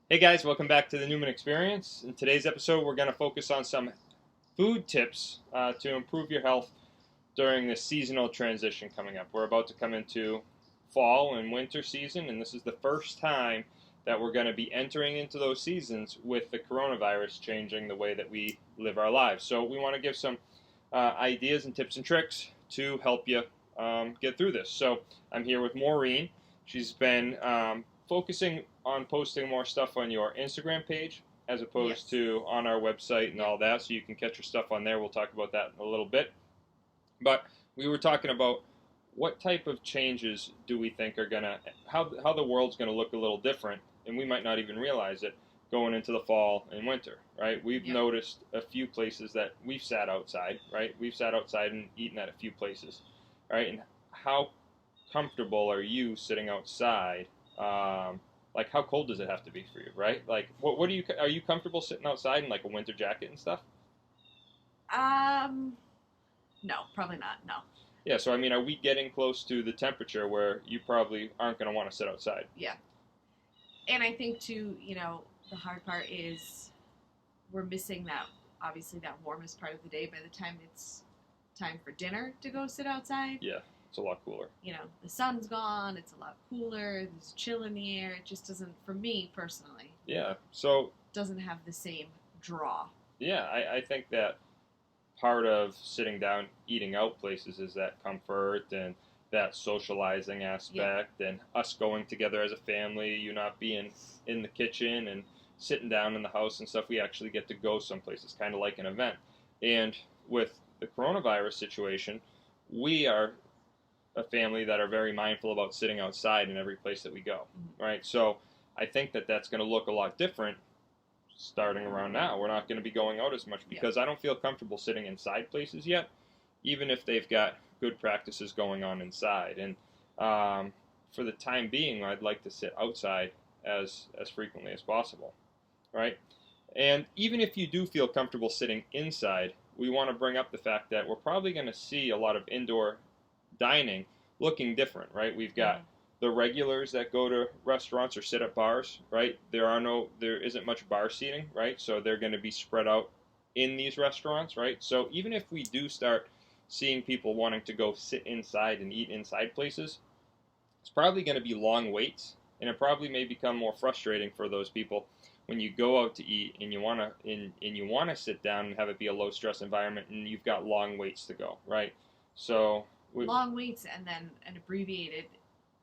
Hey guys, welcome back to the Newman Experience. In today's episode, we're going to focus on some food tips to improve your health during the seasonal transition coming up. We're about to come into fall and winter season, and this is the first time that we're going to be entering into those seasons with the coronavirus changing the way that we live our lives. So we want to give some ideas and tips and tricks to help you get through this. So I'm here with Maureen. She's been focusing on posting more stuff on your Instagram page as opposed to on our website and all that, so you can catch your stuff on there. We'll talk about that in a little bit. But we were talking about what type of changes do we think are gonna how the world's gonna look a little different, and we might not even realize it going into the fall and winter, right? We've noticed a few places that we've sat outside, right? We've sat outside and eaten at a few places, right? And how comfortable are you sitting outside? Like, how cold does it have to be for you, right? Like, what are you comfortable sitting outside in like a winter jacket and stuff? Um, no, probably not. No. Yeah, so I mean, are we getting close to the temperature where you probably aren't going to want to sit outside? Yeah. And I think too, the hard part is we're missing obviously that warmest part of the day by the time it's time for dinner to go sit outside. Yeah, it's a lot cooler. The sun's gone, it's a lot cooler, there's chill in the air. It just doesn't, for me personally. Yeah, so. Doesn't have the same draw. Yeah, I think that part of sitting down eating out places is that comfort and that socializing aspect and us going together as a family, you not being in the kitchen and sitting down in the house and stuff. We actually get to go someplace. It's kind of like an event. And with the coronavirus situation, we are a family that are very mindful about sitting outside in every place that we go, right? So I think that that's going to look a lot different starting around now. We're not going to be going out as much because I don't feel comfortable sitting inside places yet, even if they've got good practices going on inside. And for the time being, I'd like to sit outside as frequently as possible, right? And even if you do feel comfortable sitting inside, we want to bring up the fact that we're probably going to see a lot of indoor dining looking different, right? We've got the regulars that go to restaurants or sit at bars, right? There isn't much bar seating, right? So they're going to be spread out in these restaurants, right? So even if we do start seeing people wanting to go sit inside and eat inside places, it's probably going to be long waits, and it probably may become more frustrating for those people when you go out to eat and you want to sit down and have it be a low stress environment, and you've got long waits to go, right? So long waits and then an abbreviated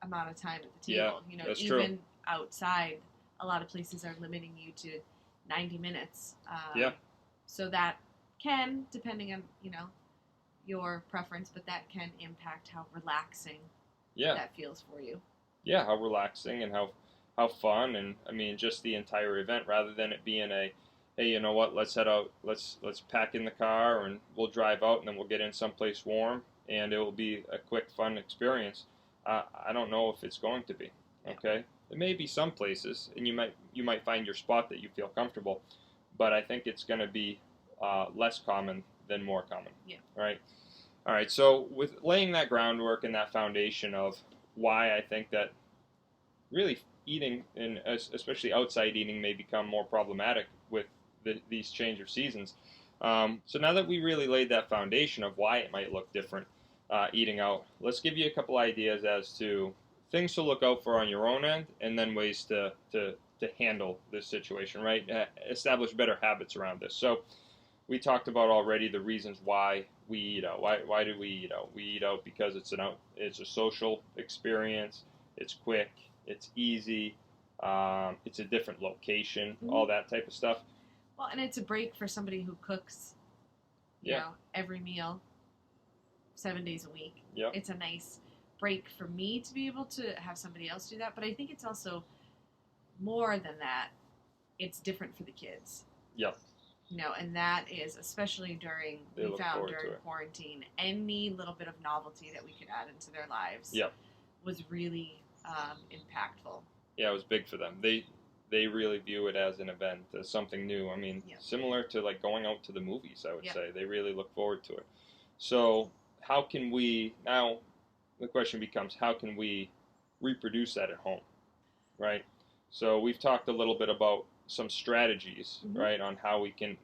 amount of time at the table. That's even true. Outside, a lot of places are limiting you to 90 minutes. So that can, depending on your preference, but that can impact how relaxing that feels for you. Yeah, how relaxing and how fun, and I mean just the entire event, rather than it being a, hey, you know what, let's head out, let's pack in the car and we'll drive out and then we'll get in someplace warm and it will be a quick fun experience. I don't know if it's going to be. Okay, there may be some places, and you might find your spot that you feel comfortable, but I think it's going to be less common than more common. Yeah. Right. All right. So with laying that groundwork and that foundation of why I think that really eating, and especially outside eating, may become more problematic with these change of seasons. So now that we really laid that foundation of why it might look different eating out, let's give you a couple ideas as to things to look out for on your own end, and then ways to handle this situation, right? Establish better habits around this. So we talked about already the reasons why we eat out. Why do we eat out? We eat out because it's a social experience. It's quick. It's easy. It's a different location. All that type of stuff. Well, and it's a break for somebody who cooks, every meal, 7 days a week. Yeah. It's a nice break for me to be able to have somebody else do that. But I think it's also more than that. It's different for the kids. Yep. And that is especially during quarantine, any little bit of novelty that we could add into their lives was really impactful. Yeah, it was big for them. They really view it as an event, as something new. I mean, similar to like going out to the movies, I would say. They really look forward to it. So how can we, now the question becomes, how can we reproduce that at home, right? So we've talked a little bit about some strategies, Mm-hmm. right, on how we can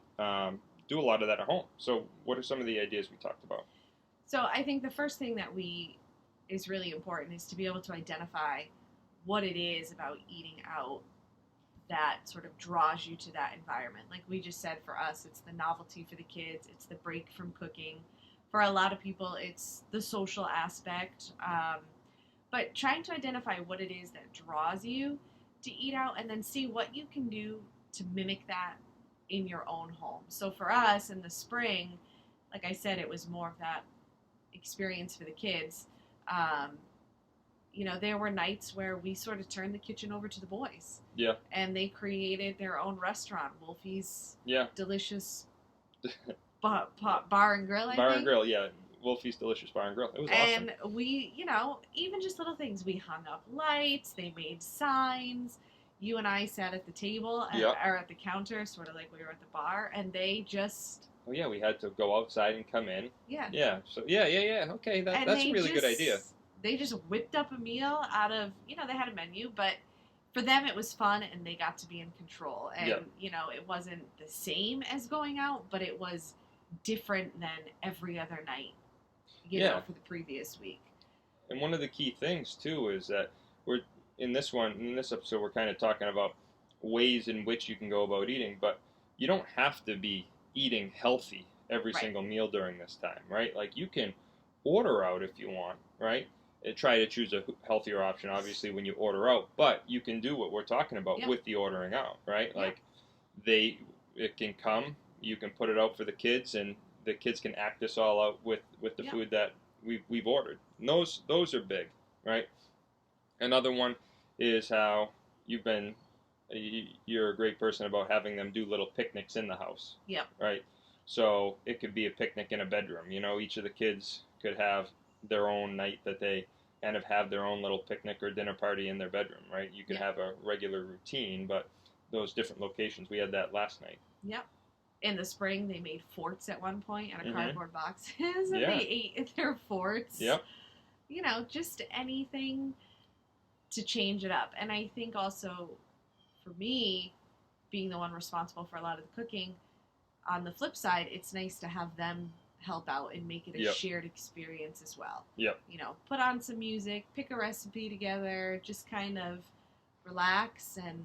do a lot of that at home. So what are some of the ideas we talked about? So I think the first thing that is really important is to be able to identify what it is about eating out that sort of draws you to that environment. Like we just said, for us, it's the novelty for the kids, it's the break from cooking. For a lot of people, it's the social aspect. But trying to identify what it is that draws you to eat out and then see what you can do to mimic that in your own home. So for us in the spring, like I said, it was more of that experience for the kids. There were nights where we sort of turned the kitchen over to the boys. Yeah. And they created their own restaurant, Wolfie's delicious bar and grill, I think. Bar and grill, yeah. Wolfie's Delicious Bar and Grill. It was awesome. And we, even just little things. We hung up lights. They made signs. You and I sat at the table or at the counter, sort of like we were at the bar, and they just... Oh, yeah, we had to go outside and come in. Yeah. Yeah, so yeah. Okay, that's a really good idea. They just whipped up a meal out of, they had a menu, but for them it was fun and they got to be in control. And, it wasn't the same as going out, but it was different than every other night, for the previous week. And one of the key things, too, is that in this episode, we're kind of talking about ways in which you can go about eating, but you don't have to be eating healthy every single meal during this time, right? Like, you can order out if you want, right? And try to choose a healthier option, obviously, when you order out, but you can do what we're talking about with the ordering out, right? Like, it can come, you can put it out for the kids, and the kids can act this all out with the food that we've ordered. And those are big, right? Another one is how you're a great person about having them do little picnics in the house. Yep. Right? So it could be a picnic in a bedroom. Each of the kids could have their own night that they kind of have their own little picnic or dinner party in their bedroom, right? You could have a regular routine, but those different locations, we had that last night. Yep. In the spring, they made forts at one point out of cardboard boxes, and they ate their forts. Yep. Just anything to change it up. And I think also, for me, being the one responsible for a lot of the cooking, on the flip side, it's nice to have them help out and make it a shared experience as well. Yep. Put on some music, pick a recipe together, just kind of relax and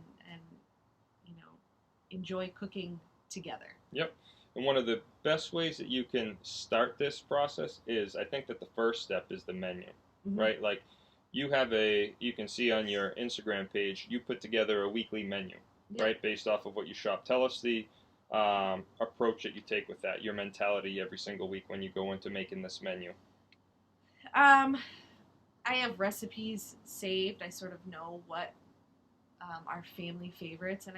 enjoy cooking together. Yep. And one of the best ways that you can start this process is, I think that the first step is the menu, right? Like, you can see on your Instagram page, you put together a weekly menu, right? Based off of what you shop. Tell us the approach that you take with that, your mentality every single week when you go into making this menu. I have recipes saved. I sort of know what are family favorites, and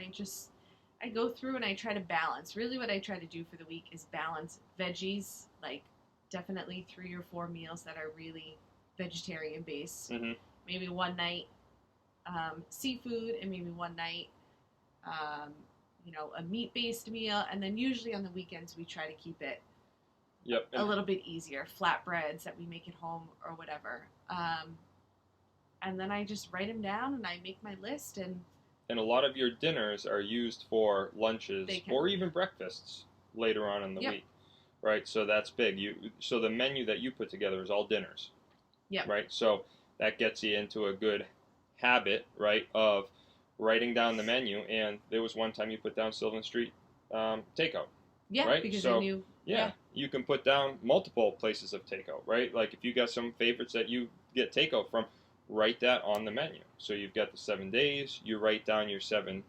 I go through and I try to balance. Really what I try to do for the week is balance veggies, like definitely 3 or 4 meals that are really vegetarian based. Mm-hmm. Maybe one night seafood, and maybe one night a meat-based meal, and then usually on the weekends we try to keep it a little bit easier, flatbreads that we make at home or whatever. And then I just write them down and I make my list. And a lot of your dinners are used for lunches or even breakfasts later on in the week, right? So that's big. So the menu that you put together is all dinners, right? So that gets you into a good habit, right, of writing down the menu. And there was one time you put down Sylvan Street Takeout. Yeah, right? Because I knew. Yeah, you can put down multiple places of takeout, right? Like if you got some favorites that you get takeout from, write that on the menu. So you've got the 7 days. You write down your seven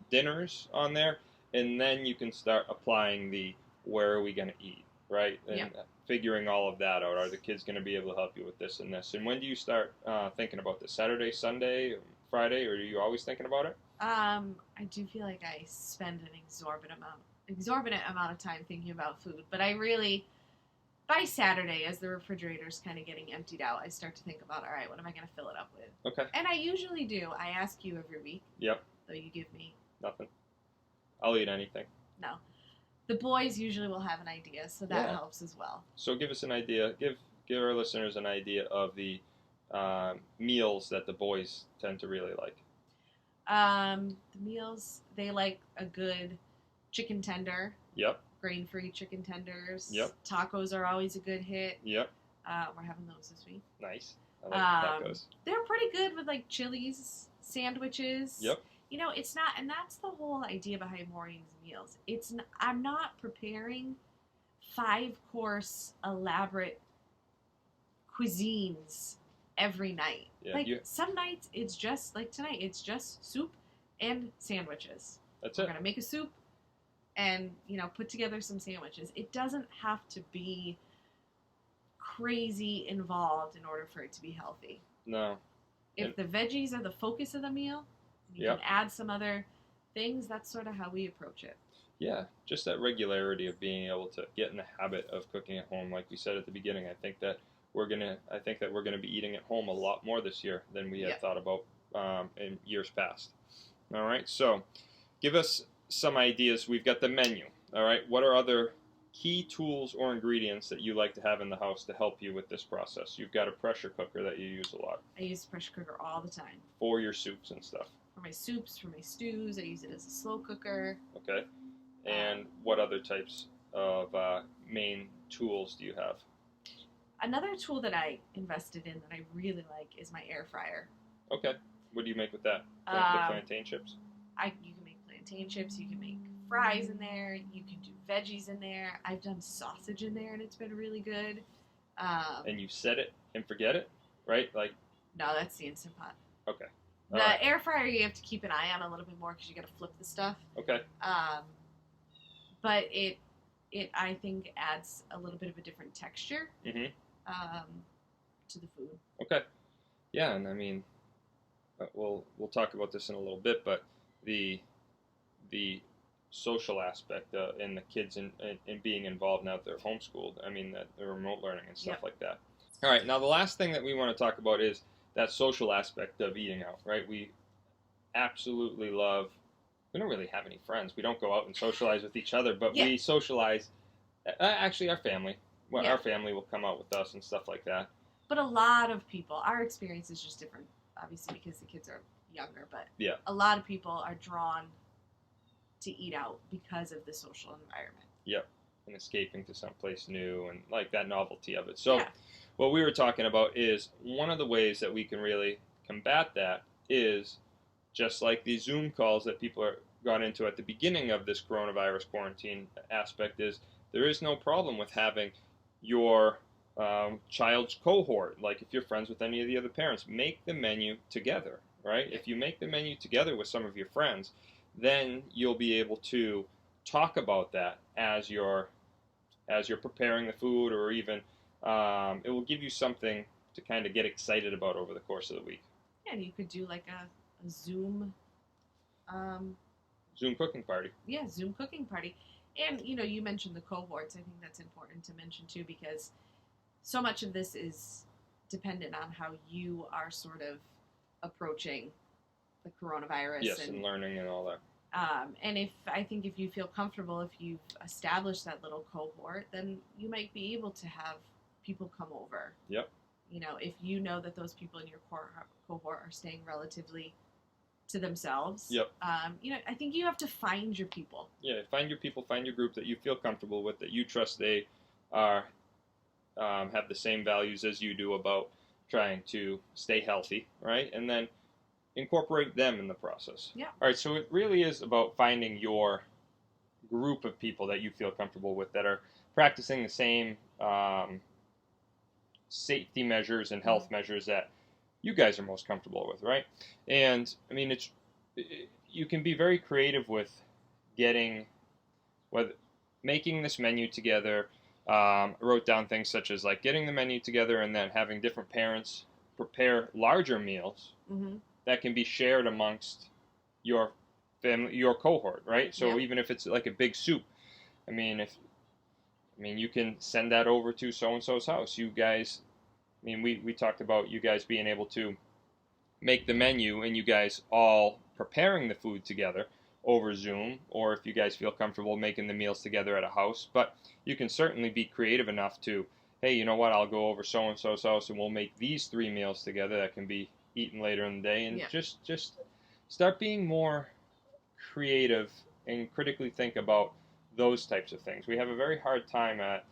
dinners on there, and then you can start applying the where are we going to eat, right? And figuring all of that out. Are the kids going to be able to help you with this and this? And when do you start thinking about this? Saturday, Sunday, Friday, or are you always thinking about it? I do feel like I spend an exorbitant amount of time thinking about food, but I really, by Saturday, as the refrigerator's kind of getting emptied out, I start to think about, all right, what am I going to fill it up with? Okay. And I usually do. I ask you every week. Yep. Though you give me nothing. I'll eat anything. No. The boys usually will have an idea, so that helps as well. So give us an idea. Give our listeners an idea of the meals that the boys tend to really like? The meals, they like a good chicken tender. Yep. Grain-free chicken tenders. Yep. Tacos are always a good hit. Yep. We're having those this week. Nice. I like tacos. They're pretty good with like chilies, sandwiches. Yep. You know, it's not, and that's the whole idea behind Maureen's meals. I'm not preparing 5-course elaborate cuisines every night. Yeah, like some nights it's just like tonight. It's just soup and sandwiches. That's We're it. gonna make a soup and put together some sandwiches. It doesn't have to be crazy involved in order for it to be healthy. No. If the veggies are the focus of the meal, you Yep. can add some other things. That's sort of how we approach it. Yeah, just that regularity of being able to get in the habit of cooking at home. Like we said at the beginning, I think that we're gonna be eating at home a lot more this year than we had thought about in years past. All right, so give us some ideas. We've got the menu. All right, what are other key tools or ingredients that you like to have in the house to help you with this process? You've got a pressure cooker that you use a lot. I use a pressure cooker all the time. For your soups and stuff. For my soups, for my stews, I use it as a slow cooker. Okay. And what other types of main tools do you have? Another tool that I invested in that I really like is my air fryer. Okay. What do you make with that? The plantain chips? You can make plantain chips. You can make fries in there. You can do veggies in there. I've done sausage in there, and it's been really good. And you set it and forget it, right? Like. No, that's the Instant Pot. Okay. The air fryer you have to keep an eye on a little bit more because you got to flip the stuff. Okay. But it I think adds a little bit of a different texture. Mm-hmm. To the food. Okay. Yeah, and I mean, we'll talk about this in a little bit, but the social aspect and the kids in being involved now that they're homeschooled. I mean, that the remote learning and stuff like that. All right. Now, the last thing that we want to talk about is that social aspect of eating out. Right? We absolutely love. We don't really have any friends. We don't go out and socialize with each other, but we socialize. Actually, our family. Well, our family will come out with us and stuff like that. But a lot of people, our experience is just different, obviously, because the kids are younger. But a lot of people are drawn to eat out because of the social environment. Yep, and escaping to someplace new and like that novelty of it. So what we were talking about is one of the ways that we can really combat that is just like the Zoom calls that people got into at the beginning of this coronavirus quarantine aspect is there is no problem with having your child's cohort, like if you're friends with any of the other parents, make the menu together, right? If you make the menu together with some of your friends, then you'll be able to talk about that as you're preparing the food, or even it will give you something to kind of get excited about over the course of the week. Yeah, and you could do like a Zoom Zoom cooking party. Yeah, Zoom cooking party. And, you mentioned the cohorts. I think that's important to mention, too, because so much of this is dependent on how you are sort of approaching the coronavirus. Yes, and learning and all that. And I think if you feel comfortable, if you've established that little cohort, then you might be able to have people come over. Yep. If you know that those people in your cohort are staying relatively to themselves. Yep. I think you have to find your people. Yeah, find your people, find your group that you feel comfortable with, that you trust they are have the same values as you do about trying to stay healthy, right? And then incorporate them in the process. Yeah. All right, so it really is about finding your group of people that you feel comfortable with that are practicing the same safety measures and health measures that you guys are most comfortable with, right? And I mean, you can be very creative with making this menu together. I wrote down things such as like getting the menu together and then having different parents prepare larger meals that can be shared amongst your family, your cohort, right? So even if it's like a big soup, you can send that over to so and so's house. You guys. We talked about you guys being able to make the menu and you guys all preparing the food together over Zoom, or if you guys feel comfortable making the meals together at a house. But you can certainly be creative enough to hey, you know what, I'll go over so-and-so's house and we'll make these 3 meals together that can be eaten later in the day. And Yeah. just start being more creative and critically think about those types of things. We have a very hard time at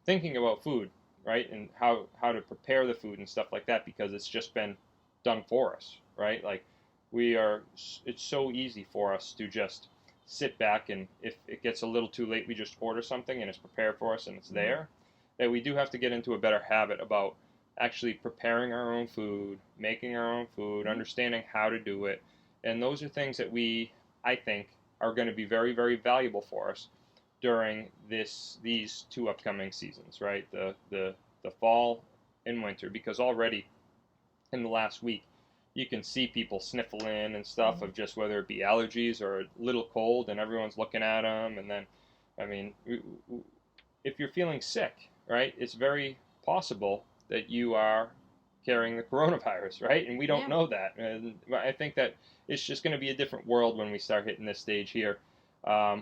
thinking about food, right, and how to prepare the food and stuff like that, because it's just been done for us, right? Like it's so easy for us to just sit back, and if it gets a little too late, we just order something and it's prepared for us and it's there. That we do have to get into a better habit about actually preparing our own food, making our own food, understanding how to do it. And those are things that I think, are going to be very, very valuable for us during these 2 upcoming seasons, right? The fall and winter, because already in the last week, you can see people sniffling and stuff of just whether it be allergies or a little cold, and everyone's looking at them. And then, I mean, if you're feeling sick, right, it's very possible that you are carrying the coronavirus, right? And we don't know that. And I think that it's just going to be a different world when we start hitting this stage here,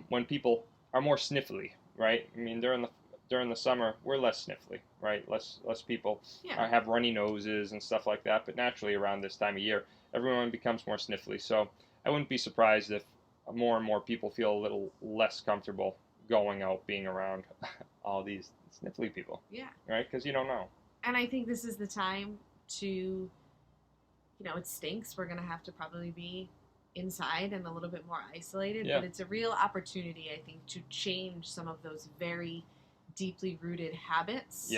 when people are more sniffly, right? I mean, during the summer, we're less sniffly, right? Less people have runny noses and stuff like that. But naturally, around this time of year, everyone becomes more sniffly. So I wouldn't be surprised if more and more people feel a little less comfortable going out, being around all these sniffly people. Yeah. Right? Because you don't know. And I think this is the time to, it stinks. We're going to have to probably be inside and a little bit more isolated. Yeah. But it's a real opportunity, I think, to change some of those very deeply rooted habits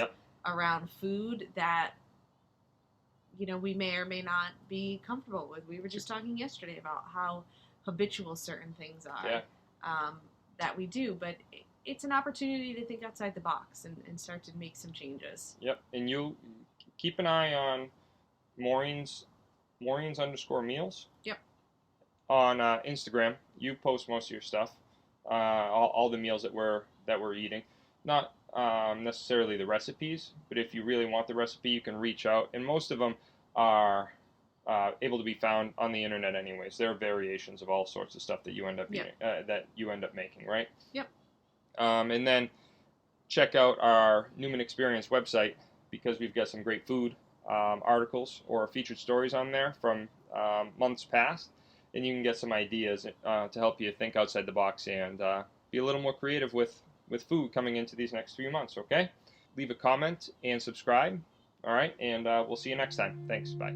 around food that, we may or may not be comfortable with. We were just talking yesterday about how habitual certain things are that we do. But it's an opportunity to think outside the box and start to make some changes. Yep. And you keep an eye on Maureen's _meals. Yep. On Instagram, you post most of your stuff, all the meals that we're eating. Not necessarily the recipes, but if you really want the recipe, you can reach out. And most of them are able to be found on the internet, anyways. There are variations of all sorts of stuff that you end up eating, that you end up making, right? Yep. And then check out our Newman Experience website, because we've got some great food articles or featured stories on there from months past, and you can get some ideas to help you think outside the box and be a little more creative with food coming into these next few months, okay? Leave a comment and subscribe, all right? And we'll see you next time. Thanks, bye.